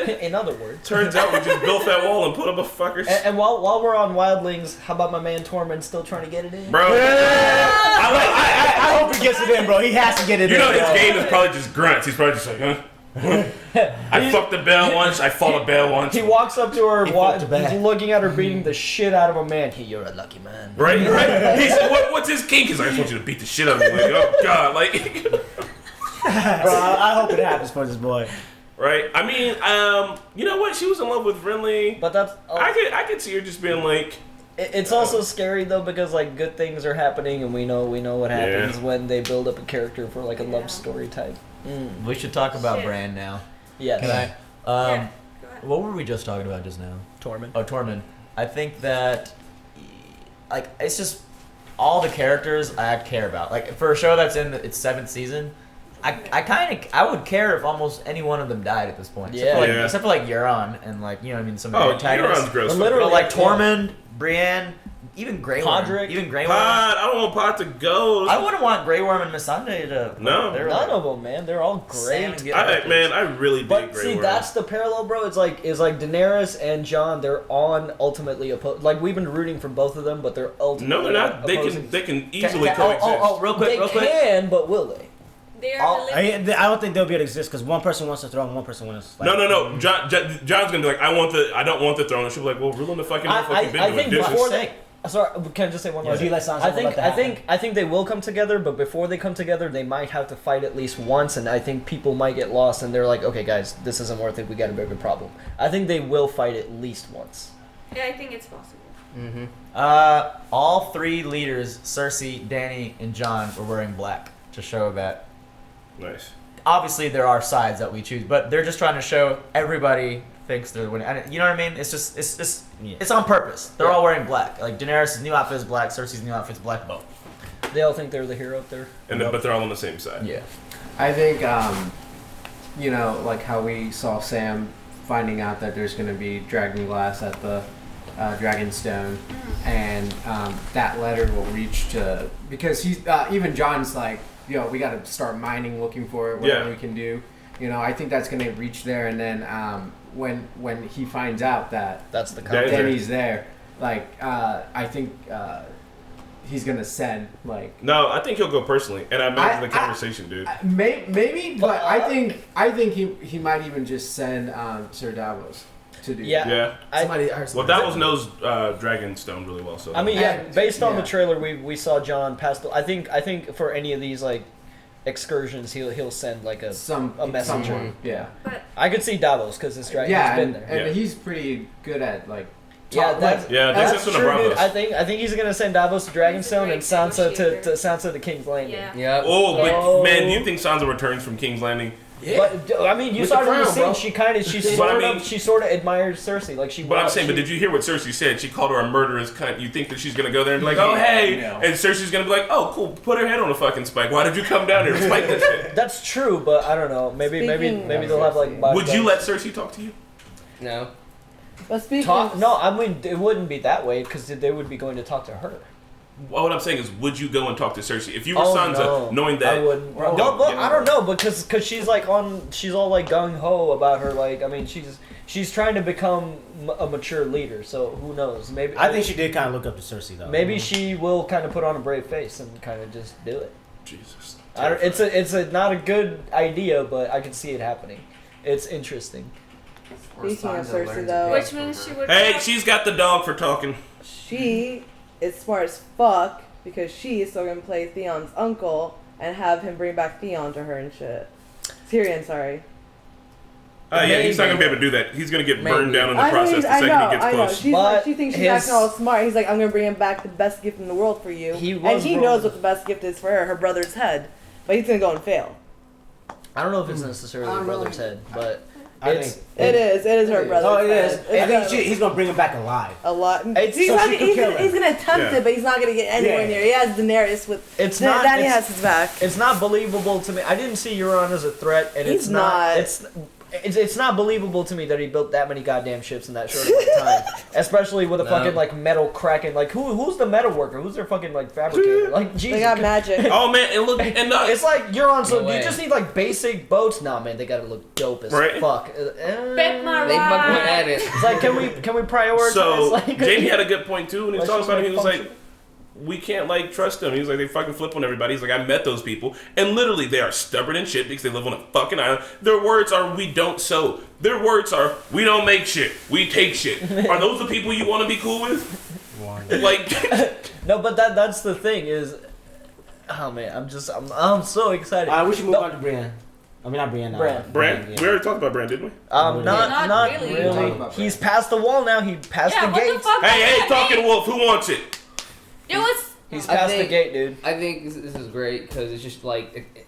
say. In other words. Turns out we just built that wall and put up a fuckers. And while we're on wildlings, how about my man Tormund still trying to get it in? Bro, I hope he gets it in, bro. He has to get it in. you know his bro. game is probably just grunts. He's probably just like, huh? I fucked a bear once. I fought a bear once. He walks up to her, fucked a bear. looking at her, beating the shit out of a man. You're a lucky man. Right? He said, what's his kink? He's like, I just want you to beat the shit out of me. Like, oh, God. Like, Bro, I hope it happens for this boy. right? I mean, you know what? She was in love with Renly. But that's... I could see her just being like... It's also scary though because like good things are happening and we know what happens when they build up a character for like a love story type. We should talk about Bran now. Yes. Can I? Go ahead. What were we just talking about just now? Tormund. Oh, Tormund. I think that, like, it's just all the characters I care about. Like, for a show that's in its 7th season, I would care if almost any one of them died at this point. Yeah. Except for like Euron and like, you know what I mean, some of the Oh, antagonists. Euron's gross. But literally, like Tormund, Brienne, even Grey Worm. Podrick. Even Grey Worm. Pod, I don't want Pod to go. I wouldn't want Grey Worm and Missandei to. No. they're None like, of them, man. They're all great. I really dig But Grey see, Worm. that's the parallel, bro. It's like Daenerys and Jon. They're on ultimately opposed. Like we've been rooting for both of them, but they're ultimately No, they're not. opposing. They can easily oh, coexist. real quick, They real quick. can, but will they? They are I don't think they'll be able to exist because one person wants the throne, one person wants. Like, No. John's gonna be like, I don't want the throne. And she'll be like, well, rule in the fucking motherfucking I think bed. before they. Sorry, can I just say one more do you thing? let Sansa I think let that I think they will come together, but before they come together, they might have to fight at least once, and I think people might get lost, and they're like, okay, guys, this isn't worth it. We got a bigger problem. I think they will fight at least once. Yeah, I think it's possible. All 3 leaders, Cersei, Dany, and Jon, were wearing black to show that. Nice. Obviously, there are sides that we choose, but they're just trying to show everybody thinks they're winning. And you know what I mean? It's just it's on purpose. They're all wearing black. Like Daenerys' new outfit is black. Cersei's new outfit is black. Both. They all think they're the hero up there. But they're all on the same side. Yeah. I think, like how we saw Sam finding out that there's going to be dragon glass at the Dragonstone, and that letter will reach to, because he's even John's like, we got to start mining, looking for it, whatever we can do. I think that's going to reach there, and then when he finds out that that's the Dany's there, like I think he's gonna send like. No, I think he'll go personally, and I imagine the conversation, dude. Maybe, but I think he might even just send Sir Davos to do. Yeah. Well, Davos knows Dragonstone really well, so. I mean, based on the trailer, we saw Jon pass. I think for any of these like excursions, he'll send like a messenger. Someone, yeah. I could see Davos because this dragon Yeah, has been there. and he's pretty good at like. That's true, true, dude. I think he's gonna send Davos to Dragonstone and Sansa to Sansa to King's Landing. Yeah. Oh, man, do you think Sansa returns from King's Landing? Yeah. But I mean, you With saw the her in the crown, scene. bro. She sort of admires Cersei. Like she. But I'm saying, but did you hear what Cersei said? She called her a murderous cunt. You think that she's gonna go there and be like, oh hey, and Cersei's gonna be like, oh cool, put her head on a fucking spike. Why did you come down here and spike that shit? That's true, but I don't know. Maybe they'll have like. Would you let Cersei talk to you? No. But speaking no, I mean it wouldn't be that way because they would be going to talk to her. What I'm saying is, would you go and talk to Cersei if you were Oh, Sansa, no. knowing that? I wouldn't. No, Well, yeah. I don't know because she's like she's all like gung ho about her. Like, I mean, she's trying to become a mature leader. So who knows? Maybe I think she did kind of look up to Cersei though. Maybe she will kind of put on a brave face and kind of just do it. Jesus. It's not a good idea, but I can see it happening. It's interesting. Speaking of Cersei, though, Which means she would. Hey, she's got the dog for talking. she is smart as fuck because she is still gonna play Theon's uncle and have him bring back Theon to her and shit. Tyrion, sorry. Yeah, he's not gonna be able to do that. He's gonna get burned down in the I know, process the second he gets I know. close. She's like, she thinks she's acting all smart. He's like, I'm gonna bring him back the best gift in the world for you. And he knows what the best gift is for her brother's head. But he's gonna go and fail. I don't know if it's necessarily her brother's head, but it is her brother's Oh, it head. is. I think he's gonna bring him back alive. A lot. It's- He's, so not, she can he's, kill gonna, him. he's gonna attempt Yeah. it, but he's not gonna get anywhere Yeah. near. He has Daenerys with. It's not. Danny it's- has his back. It's not believable to me. I didn't see Euron as a threat, and He's it's not. not. It's not believable to me that he built that many goddamn ships in that short amount of time, especially with a No. fucking like metal cracking. Like who's the metal worker? Who's their fucking like fabricator? Like Jesus. They got magic. Oh man, and look, and it's like Euron. So No do you way. just need like basic boats? Nah, man, they gotta look dope as Right. fuck. Bet my They fucking ride. went at it. It's like can we prioritize? So like, Jamie had a good point too, and he was Let's talking about it. He was just like, "We can't like trust them." He was like, "They fucking flip on everybody." He's like, "I met those people, and literally they are stubborn and shit because they live on a fucking island. Their words are, we don't sew. Their words are, we don't make shit. We take shit. Are those the people you want to be cool with? Like, no, but that's the thing is, oh man, I'm so excited. We should move on to Brienne. I mean, not Brienne. Bran. We already talked about Bran, didn't we? Not Not really. really. He's past the wall now. He passed Yeah, the what the gates. fuck? Hey, talking wolf. Who wants it? It was. He's I past the think- gate, dude. I think this is great because it's just like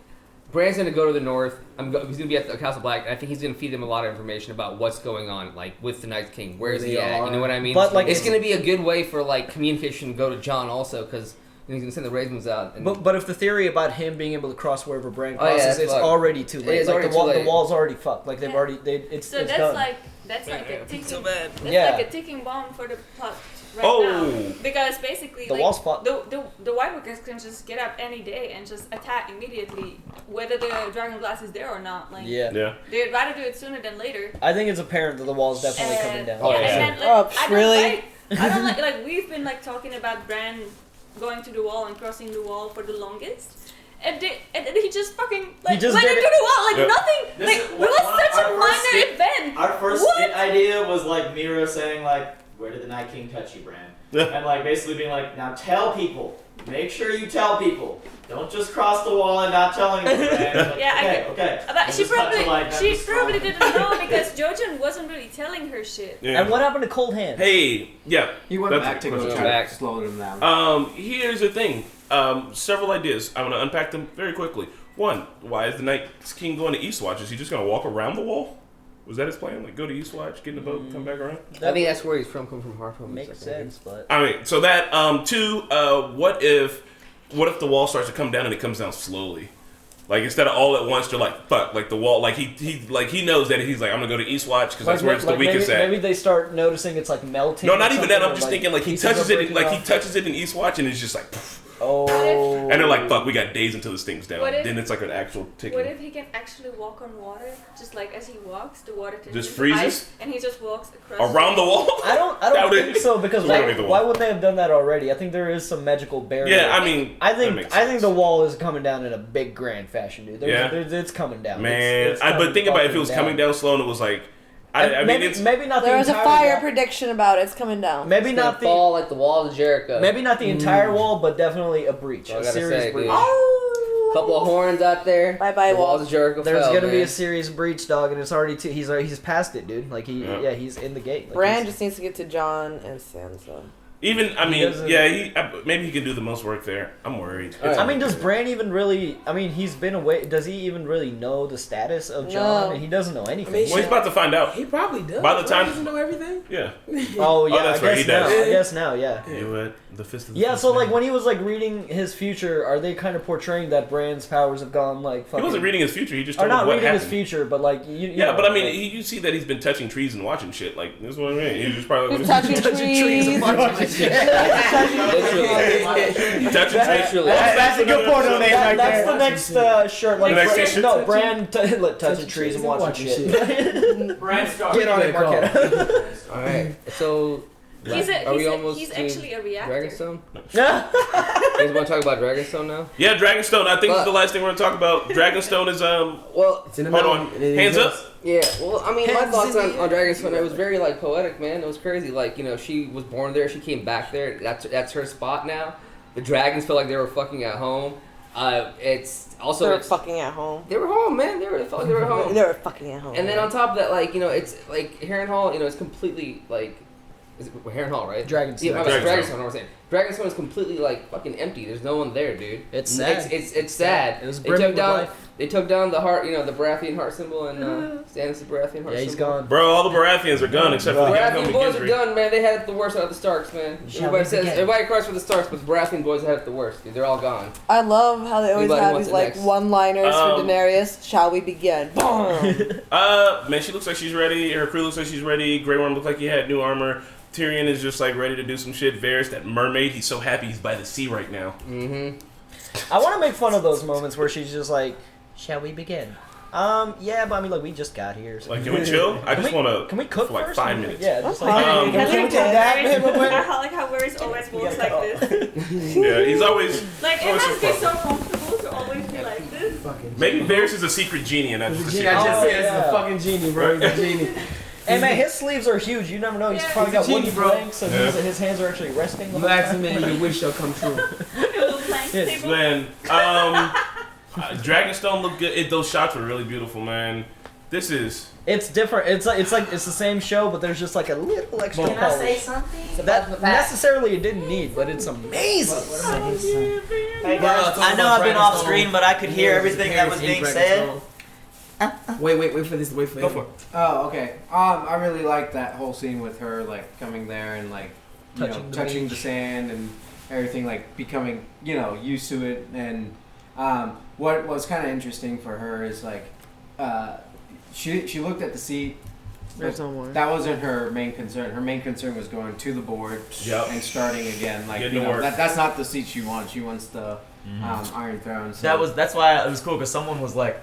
Bran's gonna go to the north. He's gonna be at the Castle Black, and I think he's gonna feed them a lot of information about what's going on, like with the Night King. Where's Where he they at? are. You know what I mean? But, like, it's it's- gonna be a good way for like communication to go to John also because he's gonna send the Ravens out. And But if the theory about him being able to cross wherever Bran Oh, yeah, crosses, that's it's fucked. already too late. It's Like already the wall, too late. the wall's already fucked. Like they've Yeah. already, it's So it's that's done. like a ticking. That's Yeah. like a ticking bomb for the plot right Oh. now. Because basically, The like, wall's fucked. the White Walkers can just get up any day and just attack immediately, whether the dragon glass is there or not. Like, Yeah. they'd rather do it sooner than later. I think it's apparent that the wall's definitely coming down. Oh, yeah. And then, Oh, like, I don't really? I don't like we've been like talking about Bran going to the wall and crossing the wall for the longest. And then he just fucking like just went did into it. the wall like Yep. nothing. This Like is it what- was one- such our a first minor skit- event. Our first What? skit idea was like Mira saying like, "Where did the Night King touch you, Bran?" And like basically being like, "Now tell people. Make sure you tell people. Don't just cross the wall and not telling them." Bran. Like, Yeah, okay. But And she just cut to, probably like, she just probably scroll. didn't know because Jojen wasn't really telling her shit. Yeah. And what happened to Cold Hands? Hey, yeah. He went that's back a to go question. try to slow them down. Here's the thing. Several ideas. I'm gonna unpack them very quickly. One, why is the Night King going to Eastwatch? Is he just gonna walk around the wall? Was that his plan? Like go to Eastwatch, get in the boat, come back around? I think that's where he's from. Come from Hearthstone. Makes sense, but I mean, so that two. What if the wall starts to come down and it comes down slowly? Like instead of all at once, they're like fuck, like the wall, like he knows that he's like I'm gonna go to Eastwatch because that's where it's the weakest maybe, at. Maybe they start noticing it's like melting. No, or not even that. something, I'm or, just like, thinking like he pieces are touches it, breaking like off. he touches it in Eastwatch and it's just like. Pff. Oh. And they're like, fuck, we got days until this thing's down. What if- Then it's like an actual ticking. What if he can actually walk on water? Just like as he walks, the water turns Just into freezes? ice, and he just walks across Around the wall? I don't That would- think so because That would be the why wall. wouldn't they have done that already? I think there is some magical barrier. Yeah, I mean, I that think makes I think sense. the wall is coming down in a big grand fashion, dude. It's coming down. Man, It's but coming think about it, if it fucking was coming down slow and it was like, I mean, maybe, it's maybe not There the was a entire fire wall. prediction about it. It's coming down. Maybe It's not gonna the fall like the walls of Jericho. maybe not the entire wall, but definitely a breach, Well, I a gotta serious say, breach. dude. Couple of horns out there. Bye bye The walls wall. of Jericho. There's fell, gonna be man. a serious breach, dog, and it's already he's past it, dude. Like he's in the gate. Like, Bran he's- just needs to get to John and Sansa. even, I He mean, doesn't- yeah, maybe he can do the most work there. I'm worried. All right. I mean, does Bran even really? I mean, he's been away. Does he even really know the status of John? No. And he doesn't know anything. I mean, Well, he's about to find out. He probably does. By the time- He doesn't know everything. Yeah. Oh yeah, that's I right, guess he does. now. I guess now, yeah. You know what? The fist of the Yeah, fist so man. like when he was like reading his future, are they kind of portraying that Bran's powers have gone like He fucking? wasn't reading his future, he just Or told him not what reading happened. his future, but like you Yeah, know, but I mean, like, you see that he's been touching trees and watching shit. Like, this is what I mean. He's just probably He's touching touching trees and trees. watching That's a good porno name right That's there. the next shirt. Like, The next t-shirt? no, brand touching trees and watching shit. Brand star. Get on it, Marquetta. All right, so He's doing actually a reactor. Dragonstone? You guys want to talk about Dragonstone now? Yeah, Dragonstone. I think But- the last thing we're gonna talk about. Dragonstone is Well, It's in the Hold mountain. on. and it Hands up. exists. yeah. Well, I mean, my thoughts on Dragonstone. It was very like poetic, man. It was crazy. Like she was born there. She came back there. That's her spot now. The dragons felt like they were fucking at home. It's also They were fucking at home. They were home, man. They felt like they were home. They were fucking at home. And then on top of that, like it's like Harrenhal. It's completely like. Is it Harrenhal, right? Dragonstone. Yeah, Dragonstone. Dragonstone. I was saying. Dragonstone is completely like fucking empty. There's no one there, dude. It's sad. It's sad. It was They brimming took with down. life. They took down the heart. The Baratheon heart symbol, and Stannis the Baratheon heart Yeah, he's symbol. gone. bro. All the Baratheons are gone except for the young Baratheon homie boys are Gendry. done, man. They had it the worst out of the Starks, man. Everybody cries for the Starks, but the Baratheon boys had it the worst, dude. They're all gone. I love how they always Anybody have wants these it like next? one-liners for Daenerys. Shall we begin? Boom. Man, she looks like she's ready. Her crew looks like she's ready. Grey Worm looked like he had new armor. Tyrion is just like ready to do some shit. Varys, that mermaid, he's so happy he's by the sea right now. Mm-hmm. I want to make fun of those moments where she's just like, "Shall we begin?" Yeah, but I mean, like, we just got here. So. Like, can we chill? I just want to. Can we cook for like first? 5 minutes? Yeah, just fine. like. I Can we like take that? I like how Varys always walks like this. Yeah, he's always. Like it always must be so so comfortable to always be like this. Maybe Varys is a secret genie, and that's just a Genie, secret. I just said yeah. it's a fucking genie, bro. He's a genie. Hey man, his sleeves are huge. You never know. He's Yeah. probably He's got a wooden genie, bro. planks, so Yeah. his hands are actually resting. You ask him and your wish shall come true. Little plank Yes, table. Man, Dragonstone looked good. Those shots were really beautiful, man. This is. It's different. It's the same show, but there's just like a little extra Can I polish. say something? That necessarily it didn't need, but it's amazing. Hey guys, I know I've been off screen, but I could hear everything that was being said. Wait for this. Wait for Go him. for it. Oh, okay. I really like that whole scene with her, like, coming there and, like, touching the sand and everything, like, becoming, used to it. And what was kind of interesting for her is, like, she looked at the seat. There's no more. That wasn't her main concern. Her main concern was going to the board Yep. and starting again. Like, Getting to work. that's not the seat she wants. She wants the Iron Throne. So. That's why it was cool because someone was like,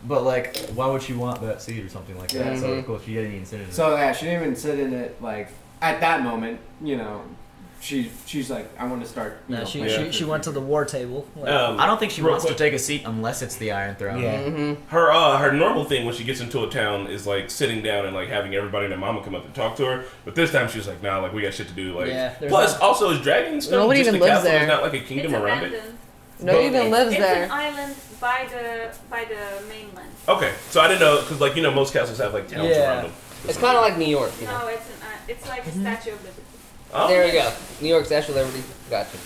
but like, why would she want that seat or something like that? So it was cool. She didn't even sit in it. So yeah, she didn't even sit in it. Like at that moment, she's like, I want to start. No, Yeah. she went to the war table. Like, I don't think she real wants quick. to take a seat unless it's the Iron Throne. Yeah. Mm-hmm. Her normal thing when she gets into a town is like sitting down and like having everybody and their mama come up and talk to her. But this time she's like, nah, like we got shit to do. Like, Yeah, there's plus not- also is Dragonstone Nobody just even the lives castle? there. There's not like a It's kingdom around it. abandoned. No even lives It's there. an island by the mainland. Okay, so I didn't know because like most castles have like towns Yeah. around them. It's kind of like New York. No, it's like a Statue of Liberty. Oh. There we go. New York Statue of Liberty. Gotcha.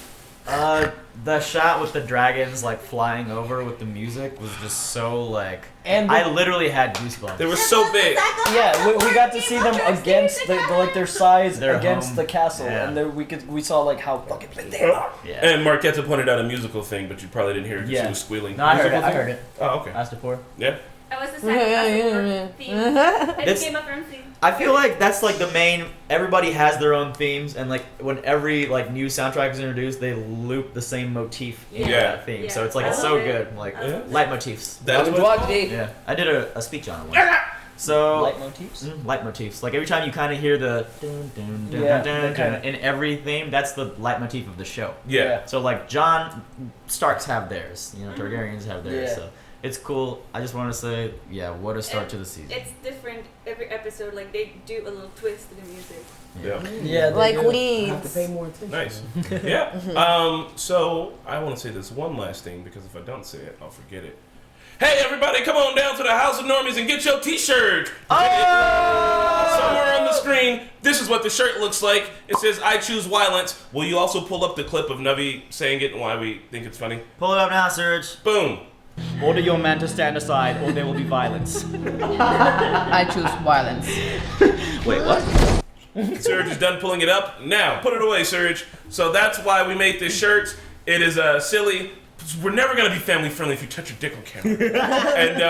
The shot with the dragons like flying over with the music was just so like, And I literally had goosebumps. They were so big. yeah, we got to see them against like their size Their against home. the castle, Yeah. and there we saw like how fucking big they are. Yeah. And Marquetta pointed out a musical thing, but you probably didn't hear it because Yeah. she was squealing. No, I heard it. Musical I thing? heard it. Oh, okay. Asked it for. Yeah. That was the Yeah, second theme. It's It's- Game of Thrones theme. I feel like that's like the main. Everybody has their own themes, and like when every like new soundtrack is introduced, they loop the same motif in Yeah. that theme. So it's like I it's love so it. good. Like I love it. leitmotifs. That's Welcome to what. watch, Dave. Yeah, I did a speech on it once. So Leitmotifs. leitmotifs. Like every time you kind of hear the dun, dun, dun, Yeah, dun, they dun, kinda- in every theme, that's the leitmotif of the show. Yeah. So like Jon Starks have theirs, Targaryens have theirs. Yeah. So it's cool. I just want to say, yeah, what a start And to the season. It's different every episode. Like they do a little twist to the music. Yeah. Yeah, they Like do. we. I have to pay more attention. Nice. Yeah. So I want to say this one last thing because if I don't say it, I'll forget it. Hey, everybody, come on down to the House of Normies and get your T-shirt. Somewhere on the screen, this is what the shirt looks like. It says, "I choose violence." Will you also pull up the clip of Navi saying it and why we think it's funny? Pull it up now, Serge. Boom. Order your men to stand aside, or there will be violence. I choose violence. Wait, what? Serge is done pulling it up. Now, put it away, Serge. So that's why we made this shirt. It is silly, we're never gonna be family friendly if you touch your dick on camera. And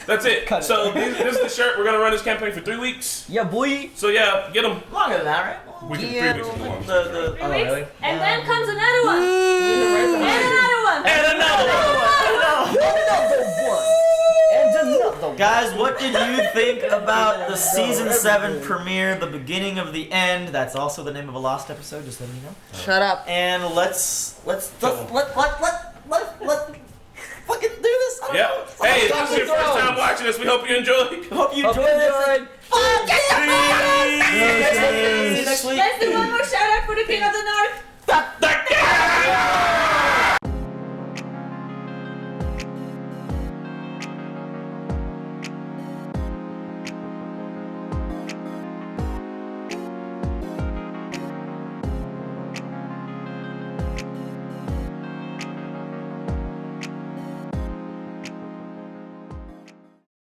that's it. So this is the shirt. We're gonna run this campaign for 3 weeks. Yeah, boy. So yeah, get them. Longer than that, right? We can 3 weeks. If you want. 3 weeks, and then comes another one, and another one, And another one. Guys, what did you think about the season 7 premiere, the beginning of the end? That's also the name of a Lost episode, just letting you know. Shut up. And let's fucking do this. I don't Yeah. know. Hey, if this is your first time watching this, we hope you enjoyed. Hope you enjoyed it. Fuck yeah! See you next week. Let's do one more shout out for the King of the North.